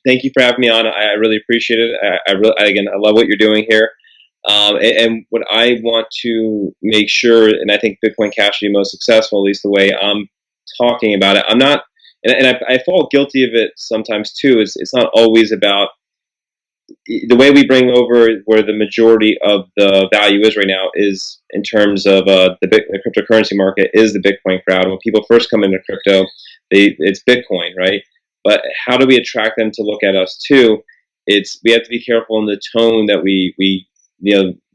Thank you for having me on. I really appreciate it. Again, I love what you're doing here. And what I want to make sure, and I think Bitcoin Cash will be most successful, at least the way I'm talking about it. I'm not, and I fall guilty of it sometimes too. Is it's not always about the way we bring over where the majority of the value is right now is in terms of the cryptocurrency market is the Bitcoin crowd. When people first come into crypto, it's Bitcoin, right? But how do we attract them to look at us too? It's we have to be careful in the tone that we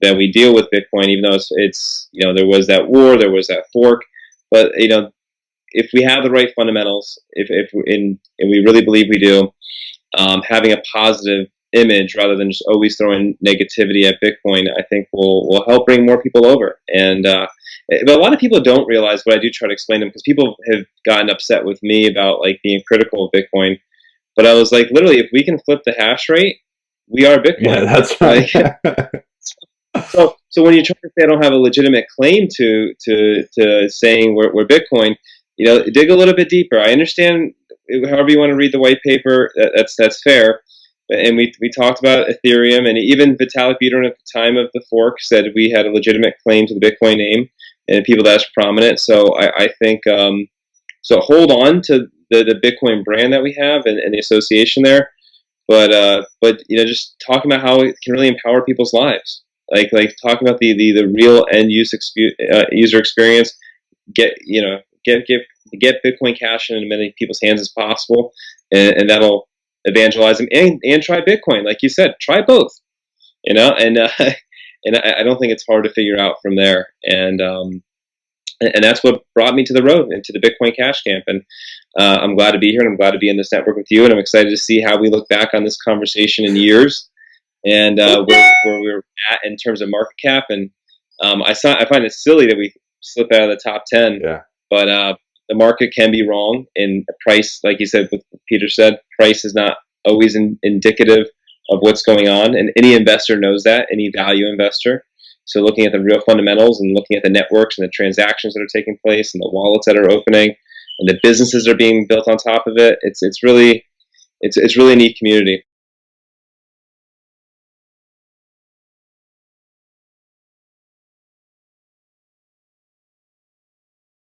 that we deal with Bitcoin, even though it's there was that war, there was that fork, but if we have the right fundamentals, and we really believe we do, having a positive image rather than just always throwing negativity at Bitcoin, I think will help bring more people over. And but a lot of people don't realize what I do try to explain to them because people have gotten upset with me about like being critical of Bitcoin. But I was like, literally, if we can flip the hash rate, we are Yeah, Bitcoin. that's Like, right. so when you try to say I don't have a legitimate claim to saying we're Bitcoin, dig a little bit deeper. I understand however you want to read the white paper. That's fair. And we talked about Ethereum, and even Vitalik Buterin at the time of the fork said we had a legitimate claim to the Bitcoin name, and people that's prominent. So I think so. Hold on to the Bitcoin brand that we have and the association there, but just talking about how it can really empower people's lives, like talking about the real user experience. Get get Bitcoin Cash in as many people's hands as possible, and that'll evangelize them and try Bitcoin, like you said, try both, and and I don't think it's hard to figure out from there, and that's what brought me to the road and to the Bitcoin Cash camp. And I'm glad to be here, and I'm glad to be in this network with you. And I'm excited to see how we look back on this conversation in years and where we're at in terms of market cap. And I find it silly that we slip out of the top 10, Yeah. but the market can be wrong. And price, like you said, what Peter said, price is not always indicative of what's going on. And any investor knows that, any value investor. So looking at the real fundamentals and looking at the networks and the transactions that are taking place and the wallets that are opening and the businesses that are being built on top of it, it's really a neat community.